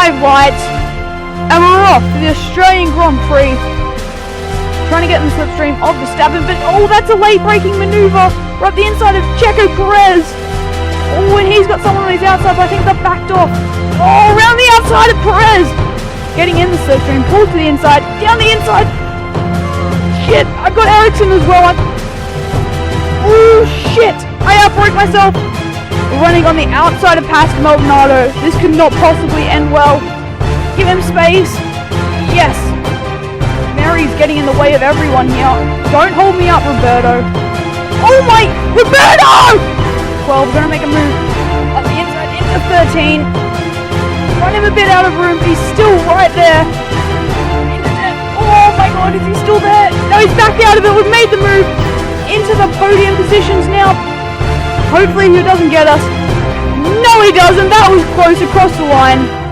5 lights, and we're off for the Australian Grand Prix. Trying to get in the slipstream of Verstappen, but oh, that's a late braking maneuver. We're up the inside of Checo Perez. Oh, and he's got someone on his outside, but I think they're backed off. Oh, around the outside of Perez. Getting in the slipstream, pulled to the inside, down the inside. Shit, I got Ayrton as well. Oh, shit, I outbraked myself. We're running on the outside of past Maldonado. This could not possibly end well. Give him space. Yes. Mary's getting in the way of everyone here. Don't hold me up, Roberto. Oh my, Roberto! 12, we're gonna make a move up the inside into 13. Run him a bit out of room. He's still right there. Oh my god, is he still there? No, he's back out of it. We've made the move into the podium positions now. Hopefully he doesn't get us. No, he doesn't. That was close across the line.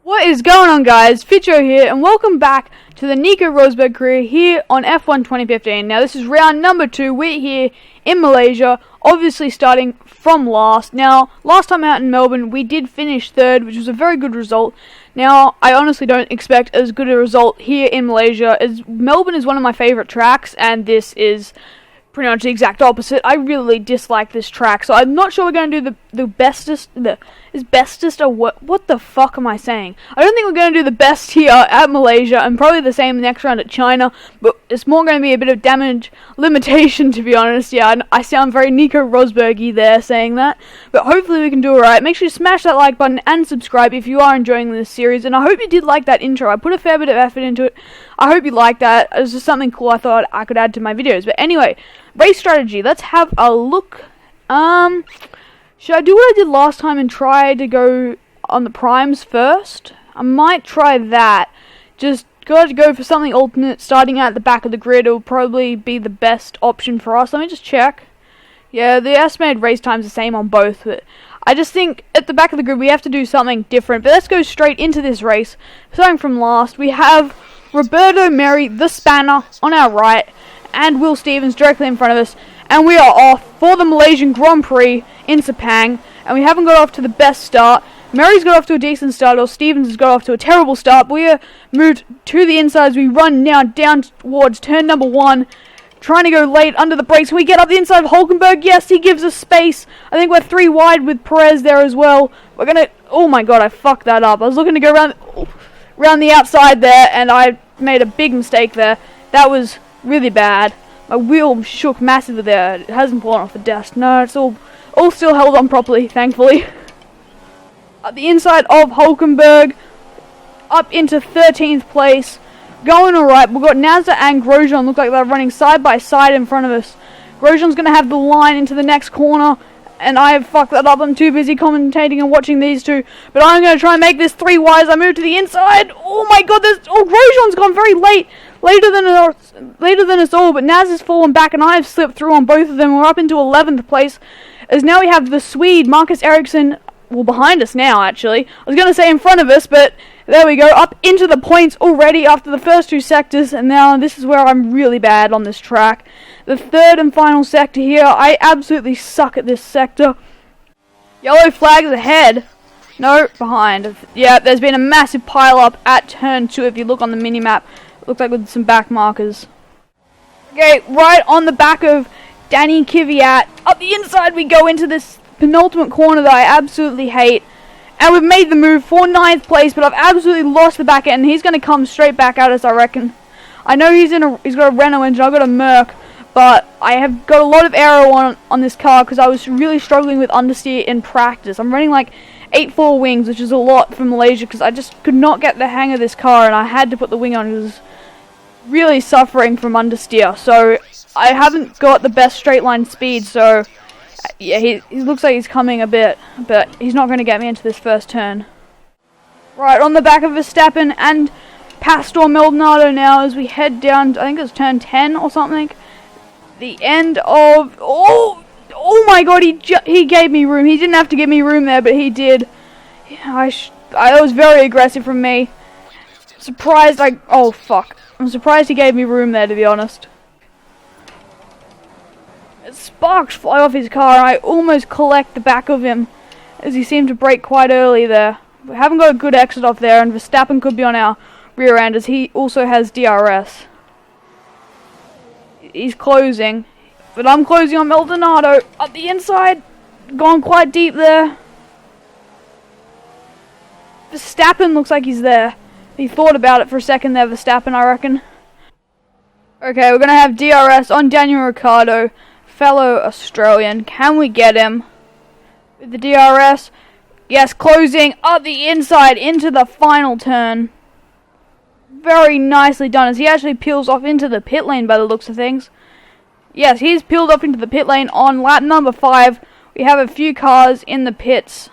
What is going on, guys? Ficho here, and welcome back to the Nico Rosberg Career here on F1 2015. Now, this is round number 2. We're here in Malaysia, obviously starting from last. Now, last time out in Melbourne, we did finish 3rd, which was a very good result. Now, I honestly don't expect as good a result here in Malaysia, as Melbourne is one of my favourite tracks, and this is pretty much the exact opposite. I really dislike this track, so I'm not sure we're going to do the bestest, or what the fuck am I saying? I don't think we're going to do the best here at Malaysia, and probably the same next round at China, but it's more going to be a bit of damage limitation, to be honest. Yeah, I sound very Nico Rosberg-y there saying that, but hopefully we can do alright. Make sure you smash that like button and subscribe if you are enjoying this series, and I hope you did like that intro. I put a fair bit of effort into it. I hope you liked that. It was just something cool I thought I could add to my videos. But anyway, race strategy. Let's have a look. Should I do what I did last time and try to go on the primes first? I might try that. Just got to go for something alternate, starting at the back of the grid. It will probably be the best option for us. Let me just check. Yeah, the estimated race time's the same on both, but I just think at the back of the grid we have to do something different. But let's go straight into this race. Starting from last, we have Roberto Merry, the spanner, on our right, and Will Stevens directly in front of us, and we are off for the Malaysian Grand Prix in Sepang, and we haven't got off to the best start. Merry's got off to a decent start, or Stevens has got off to a terrible start. We are moved to the inside as we run now down towards turn number 1, trying to go late under the brakes. We get up the inside of Hulkenberg. Yes, he gives us space. I think we're 3 wide with Perez there as well. We're gonna, oh my god, I fucked that up. I was looking to go around the outside there, and I made a big mistake there. That was really bad. My wheel shook massively there. It hasn't fallen off the desk. No, it's all still held on properly, thankfully. At the inside of Hulkenberg, up into 13th place. Going alright. We've got Nazda and Grosjean. Look like they're running side by side in front of us. Grosjean's going to have the line into the next corner, and I have fucked that up. I'm too busy commentating and watching these two. But I'm going to try and make this 3 wide. I move to the inside. Oh my god, Grosjean's gone very late. Later than us all, but Naz has fallen back, and I have slipped through on both of them. We're up into 11th place, as now we have the Swede, Marcus Ericsson, well, behind us now, actually. I was going to say in front of us, but there we go, up into the points already after the first 2 sectors, and now this is where I'm really bad on this track. The 3rd and final sector here, I absolutely suck at this sector. Yellow flags ahead. No, behind. Yeah, there's been a massive pile up at turn 2 if you look on the mini-map. Looks like with some back markers. Okay, right on the back of Danny Kvyat. Up the inside we go into this penultimate corner that I absolutely hate. And we've made the move for 9th place, but I've absolutely lost the back end. And he's going to come straight back at us, I reckon. I know he's got a Renault engine, I've got a Merc. but I have got a lot of aero on this car because I was really struggling with understeer in practice. I'm running like 8.4 wings, which is a lot for Malaysia because I just could not get the hang of this car, and I had to put the wing on because I was really suffering from understeer. So I haven't got the best straight line speed, so yeah, he looks like he's coming a bit, but he's not going to get me into this first turn. Right, on the back of Verstappen and Pastor Maldonado now as we head down, I think it's turn 10 or something. The end of... Oh my god, he gave me room. He didn't have to give me room there, but he did. That was very aggressive from me. Surprised oh fuck. I'm surprised he gave me room there, to be honest. Sparks fly off his car, and I almost collect the back of him as he seemed to brake quite early there. We haven't got a good exit off there, and Verstappen could be on our rear end as he also has DRS. He's closing, but I'm closing on Maldonado up the inside, gone quite deep there. Verstappen looks like he's there. He thought about it for a second there, Verstappen, I reckon. Okay, we're gonna have DRS on Daniel Ricciardo, fellow Australian. Can we get him with the DRS? Yes, closing up the inside into the final turn. Very nicely done as he actually peels off into the pit lane by the looks of things. Yes, he's peeled off into the pit lane on lap number 5. We have a few cars in the pits.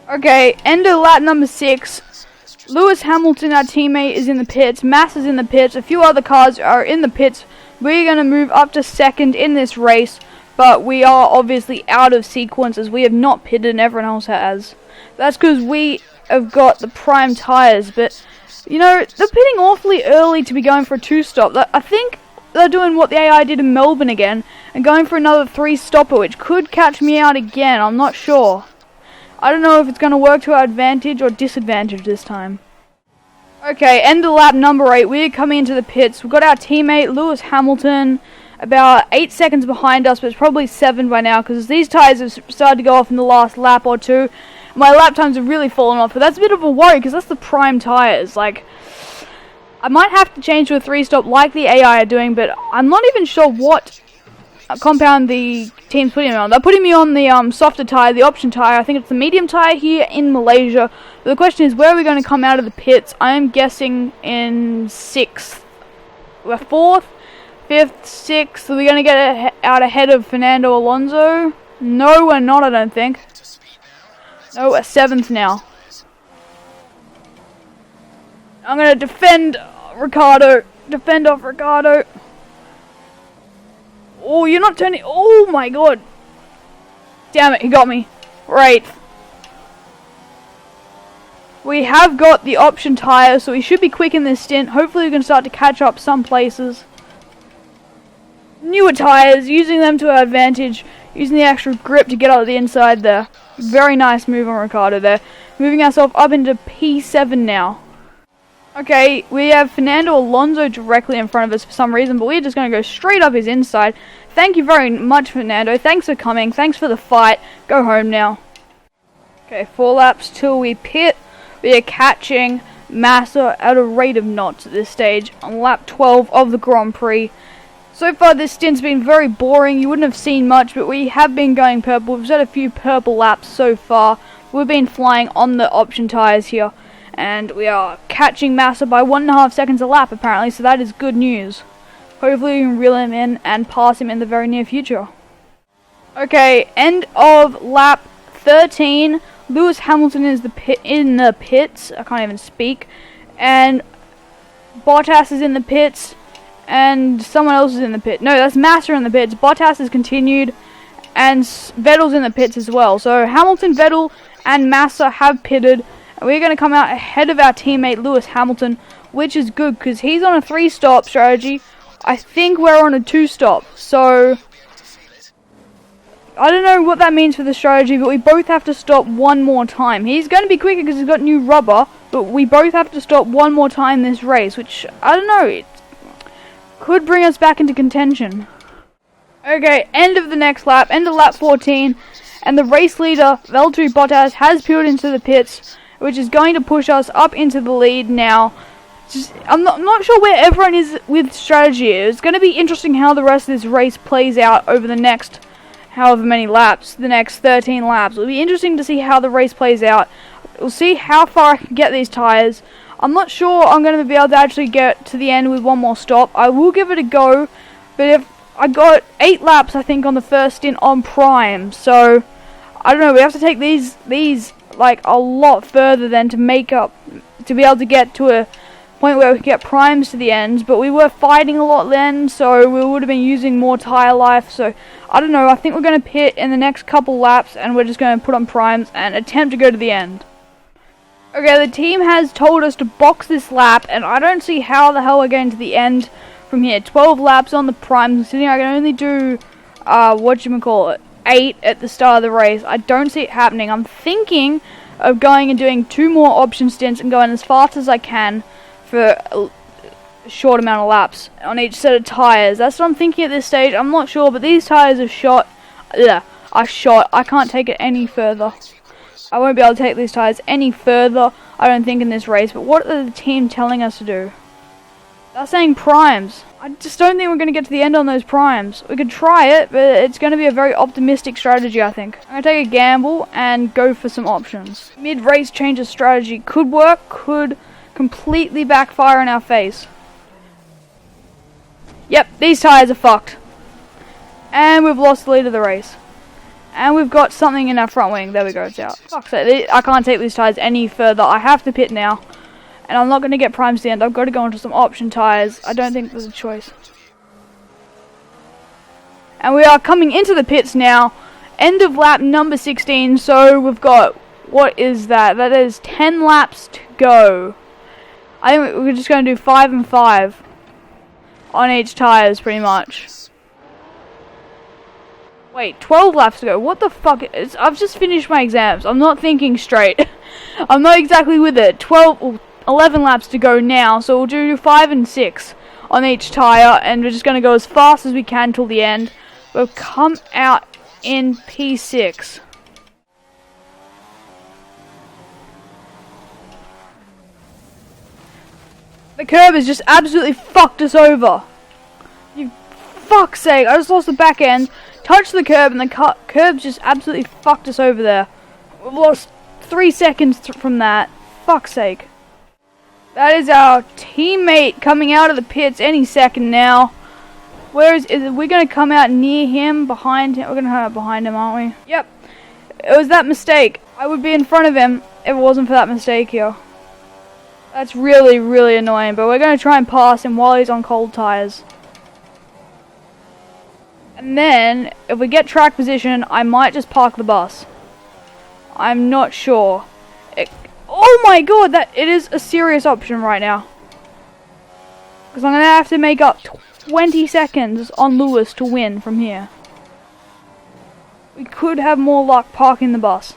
Okay, end of lap number 6. Lewis Hamilton, our teammate, is in the pits. Massa's in the pits. A few other cars are in the pits. We're going to move up to second in this race, but we are obviously out of sequence as we have not pitted and everyone else has. That's because we have got the prime tyres, but, you know, they're pitting awfully early to be going for a 2-stop. I think they're doing what the AI did in Melbourne again, and going for another 3-stopper, which could catch me out again. I'm not sure. I don't know if it's going to work to our advantage or disadvantage this time. Okay, end of lap number 8. We're coming into the pits. We've got our teammate, Lewis Hamilton, about 8 seconds behind us, but it's probably 7 by now, because these tyres have started to go off in the last lap or two. My lap times have really fallen off, but that's a bit of a worry, because that's the prime tyres. Like, I might have to change to a 3-stop like the AI are doing, but I'm not even sure what compound the team's putting me on. They're putting me on the softer tyre, the option tyre. I think it's the medium tyre here in Malaysia. But the question is, where are we going to come out of the pits? I'm guessing in 6th. We're 4th, 5th, 6th. Are we going to get out ahead of Fernando Alonso? No, we're not, I don't think. No, we're 7th now. I'm going to defend Ricciardo. Defend off Ricciardo. Oh, you're not turning. Oh my god. Damn it, he got me. Right. We have got the option tyre, so we should be quick in this stint. Hopefully we can start to catch up some places. Newer tyres, using them to our advantage. Using the extra grip to get out of the inside there. Very nice move on Ricciardo there. Moving ourselves up into P7 now. Okay, we have Fernando Alonso directly in front of us for some reason, but we're just going to go straight up his inside. Thank you very much, Fernando. Thanks for coming. Thanks for the fight. Go home now. Okay, 4 laps till we pit. We are catching Massa at a rate of knots at this stage on lap 12 of the Grand Prix. So far, this stint's been very boring. You wouldn't have seen much, but we have been going purple. We've had a few purple laps so far. We've been flying on the option tyres here. And we are catching Massa by 1.5 seconds a lap, apparently, so that is good news. Hopefully we can reel him in and pass him in the very near future. Okay, end of lap 13. Lewis Hamilton is in the pits. I can't even speak. And Bottas is in the pits. And someone else is in the pit. No, that's Massa in the pits. Bottas has continued. And Vettel's in the pits as well. So Hamilton, Vettel, and Massa have pitted. We're going to come out ahead of our teammate Lewis Hamilton, which is good because he's on a 3-stop strategy. I think we're on a 2-stop, so I don't know what that means for the strategy, but we both have to stop one more time. He's going to be quicker because he's got new rubber, but we both have to stop one more time this race, which, I don't know, it could bring us back into contention. Okay, end of the next lap, end of lap 14, and the race leader, Valtteri Bottas, has peeled into the pits, which is going to push us up into the lead now. I'm not sure where everyone is with strategy. It's going to be interesting how the rest of this race plays out over the next however many laps, the next 13 laps. It'll be interesting to see how the race plays out. We'll see how far I can get these tyres. I'm not sure I'm going to be able to actually get to the end with one more stop. I will give it a go, but if I got 8 laps, I think, on the first stint on prime, so I don't know. We have to take these like a lot further then to make up, to be able to get to a point where we can get primes to the end. But we were fighting a lot then, so we would have been using more tyre life. So I don't know. I think we're going to pit in the next couple laps, and we're just going to put on primes and attempt to go to the end. Okay, the team has told us to box this lap, and I don't see how the hell we're getting to the end from here. 12 laps on the primes, considering I can only do, 8 at the start of the race. I don't see it happening. I'm thinking of going and doing 2 more option stints and going as fast as I can for a short amount of laps on each set of tyres. That's what I'm thinking at this stage. I'm not sure, but these tyres are shot. I can't take it any further. I won't be able to take these tyres any further, I don't think, in this race. But what are the team telling us to do? They're saying primes. I just don't think we're going to get to the end on those primes. We could try it, but it's going to be a very optimistic strategy, I think. I'm going to take a gamble and go for some options. Mid-race change of strategy could work, could completely backfire in our face. Yep, these tyres are fucked. And we've lost the lead of the race. And we've got something in our front wing. There we go, it's out. Fuck's sake, I can't take these tyres any further. I have to pit now. And I'm not going to get primes to the end. I've got to go into some option tyres. I don't think there's a choice. And we are coming into the pits now. End of lap number 16. So we've got, what is that? That is 10 laps to go. I think we're just going to do 5 and 5 on each tyres, pretty much. Wait, 12 laps to go. What the fuck? I've just finished my exams. I'm not thinking straight. I'm not exactly with it. 11 laps to go now, so we'll do 5 and 6 on each tyre, and we're just going to go as fast as we can till the end. We'll come out in P6. The curb has just absolutely fucked us over. You fuck's sake, I just lost the back end, touched the curb, and the curb just absolutely fucked us over there. We've lost 3 seconds from that. Fuck's sake. That is our teammate coming out of the pits any second now. Where is we going to come out near him, behind him? We're going to come out behind him, aren't we? Yep. It was that mistake. I would be in front of him if it wasn't for that mistake here. That's really, really annoying, but we're going to try and pass him while he's on cold tyres. And then, if we get track position, I might just park the bus. I'm not sure. Oh my god, it is a serious option right now. Because I'm going to have to make up 20 seconds on Lewis to win from here. We could have more luck parking the bus.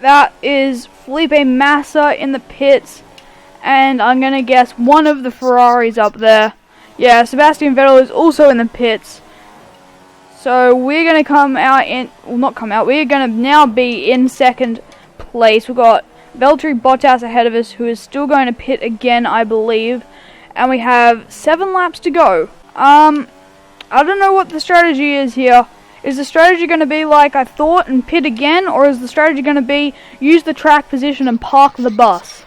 That is Felipe Massa in the pits. And I'm going to guess one of the Ferraris up there. Yeah, Sebastian Vettel is also in the pits. So we're going to come out in... Well, not come out. We're going to now be in second place. We've got Valtteri Bottas ahead of us, who is still going to pit again, I believe. And we have 7 laps to go. I don't know what the strategy is here. Is the strategy going to be like I thought and pit again? Or is the strategy going to be use the track position and park the bus?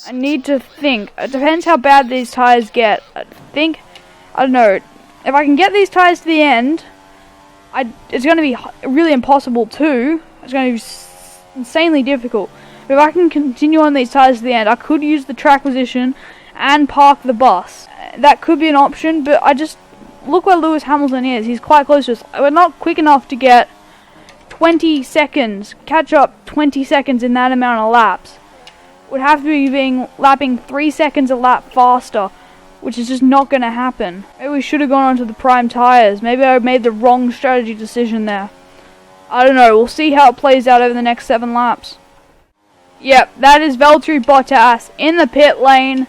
I need to think. It depends how bad these tyres get. I don't know. If I can get these tyres to the end, it's going to be really impossible too. It's going to be insanely difficult. But if I can continue on these tyres to the end, I could use the track position and park the bus. That could be an option, but look where Lewis Hamilton is. He's quite close to us. We're not quick enough to get 20 seconds, catch up 20 seconds in that amount of laps. Would have to be lapping 3 seconds a lap faster, which is just not going to happen. Maybe we should have gone onto the prime tyres. Maybe I made the wrong strategy decision there. I don't know. We'll see how it plays out over the next 7 laps. Yep, that is Valtteri Bottas in the pit lane.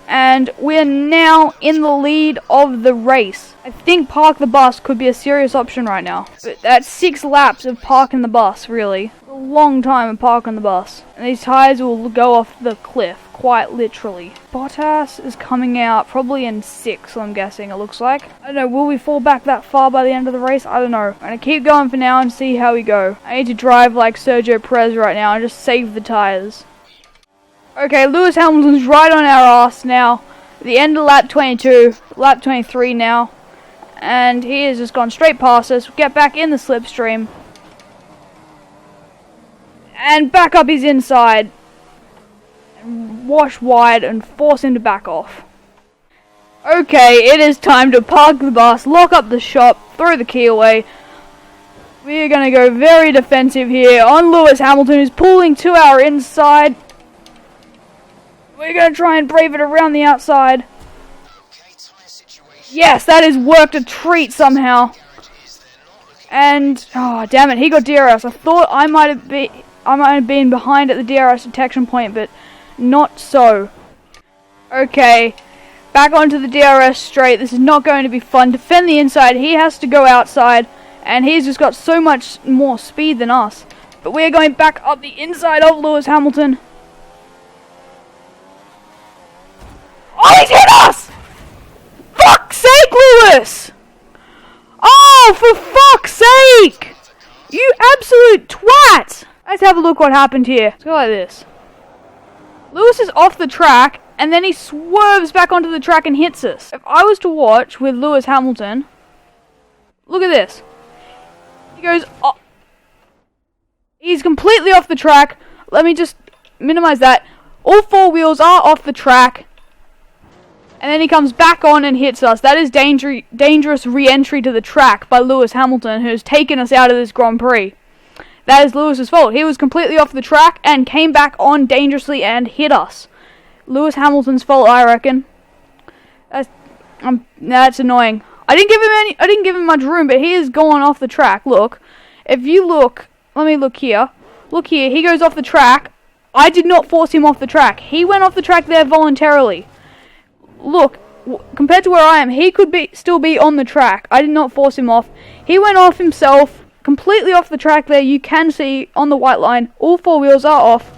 And we're now in the lead of the race. I think park the bus could be a serious option right now. But that's 6 laps of parking the bus, really. A long time of parking the bus. And these tyres will go off the cliff, quite literally. Bottas is coming out probably in 6th, I'm guessing, it looks like. I don't know, will we fall back that far by the end of the race? I don't know. I'm going to keep going for now and see how we go. I need to drive like Sergio Perez right now and just save the tyres. Okay, Lewis Hamilton's right on our ass now. The end of lap 22, lap 23 now. And he has just gone straight past us. Get back in the slipstream. And back up his inside. And wash wide and force him to back off. Okay, it is time to park the bus, lock up the shop, throw the key away. We are going to go very defensive here on Lewis Hamilton, who's pulling to our inside. We're going to try and brave it around the outside. Yes, that has worked a treat somehow. And, oh damn it, he got DRS. I thought I might have been behind at the DRS detection point, but not so. Okay, back onto the DRS straight. This is not going to be fun. Defend the inside. He has to go outside, and he's just got so much more speed than us. But we're going back up the inside of Lewis Hamilton. Oh, he's hit us! Fuck's sake, Lewis! Oh, for fuck's sake! You absolute twat! Let's have a look what happened here. Let's go like this. Lewis is off the track, and then he swerves back onto the track and hits us. If I was to watch with Lewis Hamilton, look at this. He goes, oh, he's completely off the track. Let me just minimize that. All 4 wheels are off the track. And then he comes back on and hits us. That is dangerous re-entry to the track by Lewis Hamilton, who's taken us out of this Grand Prix. That is Lewis's fault. He was completely off the track and came back on dangerously and hit us. Lewis Hamilton's fault, I reckon. That's annoying. I didn't give him much room, but he is going off the track. Look, if you look, let me look here. Look here. He goes off the track. I did not force him off the track. He went off the track there voluntarily. Look, compared to where I am, he could still be on the track. I did not force him off. He went off himself, completely off the track there. You can see on the white line, all 4 wheels are off.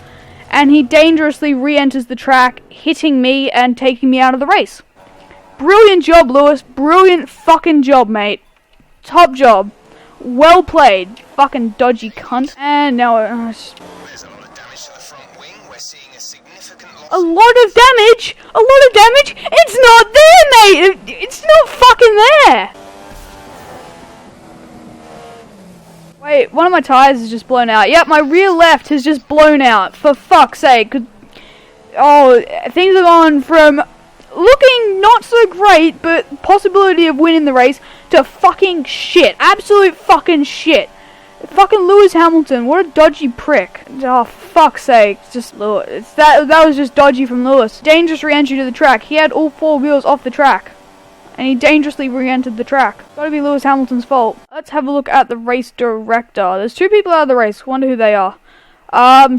And he dangerously re-enters the track, hitting me and taking me out of the race. Brilliant job, Lewis. Brilliant fucking job, mate. Top job. Well played. Fucking dodgy cunt. And now... A lot of damage? A lot of damage? It's not there, mate! It's not fucking there! Wait, one of my tyres is just blown out. Yep, my rear left has just blown out. For fuck's sake. Oh, things are going from looking not so great, but possibility of winning the race, to fucking shit. Absolute fucking shit. Fucking Lewis Hamilton, what a dodgy prick. Oh, fuck's sake. Just Lewis. That was just dodgy from Lewis. Dangerous re-entry to the track. He had all 4 wheels off the track. And he dangerously re-entered the track. Gotta be Lewis Hamilton's fault. Let's have a look at the race director. There's 2 people out of the race. Wonder who they are.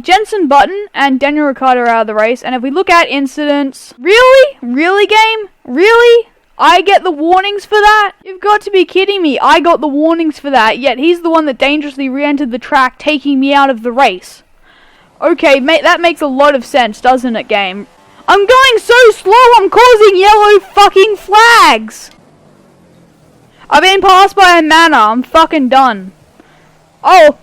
Jenson Button and Daniel Ricciardo are out of the race. And if we look at incidents... Really? Really, game? Really? I get the warnings for that? You've got to be kidding me. I got the warnings for that, yet he's the one that dangerously re-entered the track, taking me out of the race. Okay, mate, that makes a lot of sense, doesn't it, game? I'm going so slow, I'm causing yellow fucking flags! I've been passed by a manor, I'm fucking done. Oh,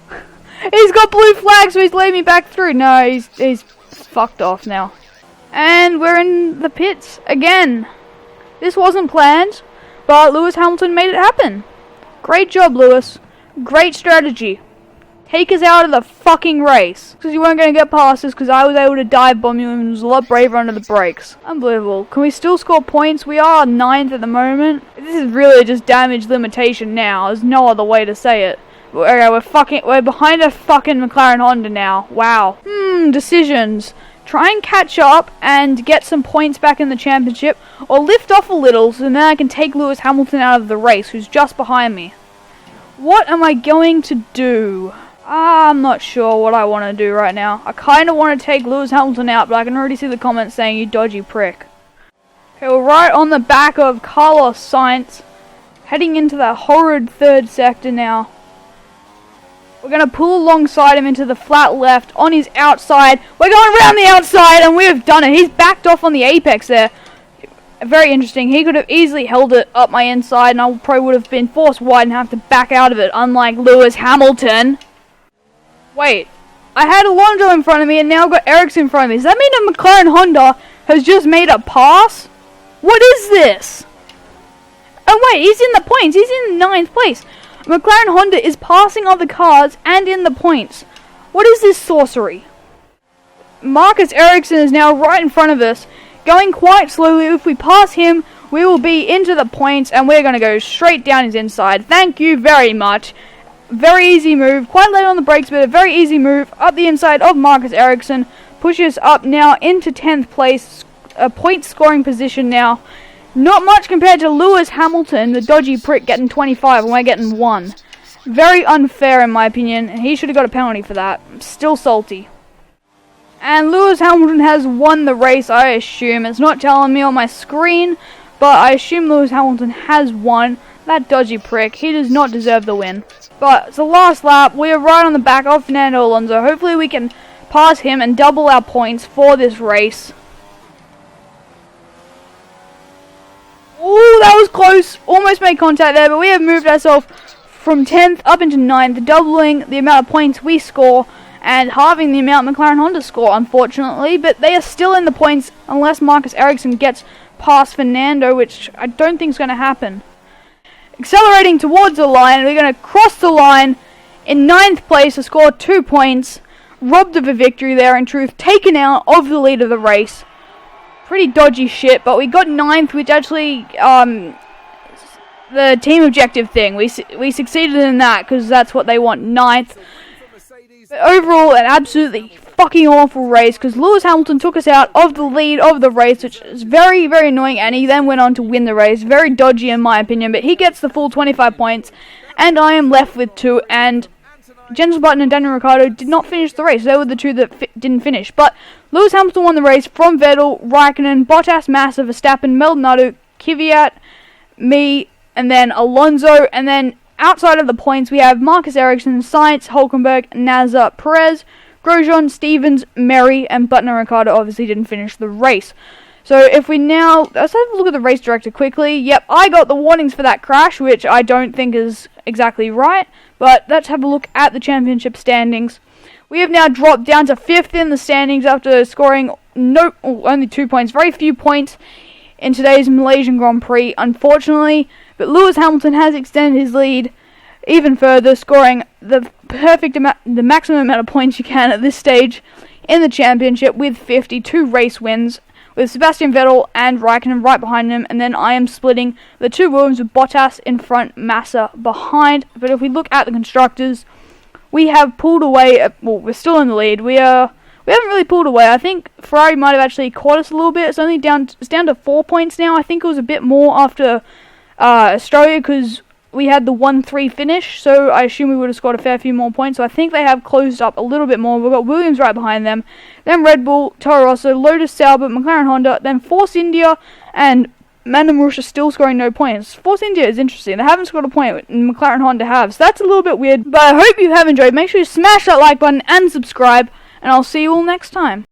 he's got blue flags, so he's letting me back through. No, he's fucked off now. And we're in the pits again. This wasn't planned, but Lewis Hamilton made it happen. Great job, Lewis. Great strategy. Take us out of the fucking race. Because you weren't going to get past us because I was able to dive bomb you and was a lot braver under the brakes. Unbelievable. Can we still score points? We are 9th at the moment. This is really just damage limitation now. There's no other way to say it. Okay, we're behind a fucking McLaren Honda now. Wow. Decisions. Try and catch up and get some points back in the championship, or lift off a little so then I can take Lewis Hamilton out of the race, who's just behind me. What am I going to do? I'm not sure what I want to do right now. I kind of want to take Lewis Hamilton out, but I can already see the comments saying, you dodgy prick. Okay, we're right on the back of Carlos Sainz, heading into the horrid third sector now. We're going to pull alongside him into the flat left on his outside. We're going around the outside and we've done it. He's backed off on the apex there. Very interesting. He could have easily held it up my inside and I probably would have been forced wide and have to back out of it, unlike Lewis Hamilton. Wait, I had Alonso in front of me and now I've got Ericsson in front of me. Does that mean that McLaren Honda has just made a pass? What is this? Oh wait, he's in the points. He's in 9th place. McLaren Honda is passing other cars and in the points. What is this sorcery? Marcus Ericsson is now right in front of us, going quite slowly. If we pass him, we will be into the points and we're going to go straight down his inside. Thank you very much. Very easy move. Quite late on the brakes, but a very easy move up the inside of Marcus Ericsson. Pushes up now into 10th place. A point scoring position now. Not much compared to Lewis Hamilton, the dodgy prick, getting 25 and we're getting 1. Very unfair in my opinion, and he should have got a penalty for that. I'm still salty. And Lewis Hamilton has won the race, I assume. It's not telling me on my screen, but I assume Lewis Hamilton has won. That dodgy prick, he does not deserve the win. But it's the last lap. We are right on the back of Fernando Alonso. Hopefully we can pass him and double our points for this race. Oh, that was close. Almost made contact there, but we have moved ourselves from 10th up into 9th, doubling the amount of points we score and halving the amount McLaren Honda score, unfortunately. But they are still in the points unless Marcus Ericsson gets past Fernando, which I don't think is going to happen. Accelerating towards the line, we're going to cross the line in 9th place to score 2 points. Robbed of a victory there, in truth, taken out of the lead of the race. Pretty dodgy shit, but we got 9th, which actually, the team objective thing, we succeeded in that, because that's what they want, 9th. But overall, an absolutely fucking awful race, because Lewis Hamilton took us out of the lead of the race, which is very, very annoying, and he then went on to win the race. Very dodgy in my opinion, but he gets the full 25 points, and I am left with 2, and Jenson and Daniel Ricciardo did not finish the race. They were the 2 that didn't finish. But Lewis Hamilton won the race from Vettel, Raikkonen, Bottas, Massa, Verstappen, Maldonado, Kvyat, me, and then Alonso. And then outside of the points, we have Marcus Ericsson, Sainz, Hülkenberg, Nasser, Perez, Grosjean, Stevens, Mary, and Button and Ricciardo obviously didn't finish the race. So if we now, let's have a look at the race director quickly. Yep, I got the warnings for that crash, which I don't think is exactly right. But let's have a look at the championship standings. We have now dropped down to 5th in the standings after scoring only 2 points. Very few points in today's Malaysian Grand Prix, unfortunately. But Lewis Hamilton has extended his lead even further, scoring the maximum amount of points you can at this stage in the championship with 52 race wins, with Sebastian Vettel and Raikkonen right behind him, and then I am splitting the 2 Williams with Bottas in front, Massa behind. But if we look at the constructors, we have pulled away. Well, we're still in the lead. We haven't really pulled away. I think Ferrari might have actually caught us a little bit. It's down to 4 points now. I think it was a bit more after Australia, because we had the 1-3 finish, so I assume we would have scored a fair few more points. So I think they have closed up a little bit more. We've got Williams right behind them, then Red Bull, Toro Rosso, Lotus, Sauber, McLaren Honda, then Force India, and Mandem Russia still scoring no points. Force India is interesting. They haven't scored a point, and McLaren Honda have, so that's a little bit weird. But I hope you have enjoyed. Make sure you smash that like button and subscribe, and I'll see you all next time.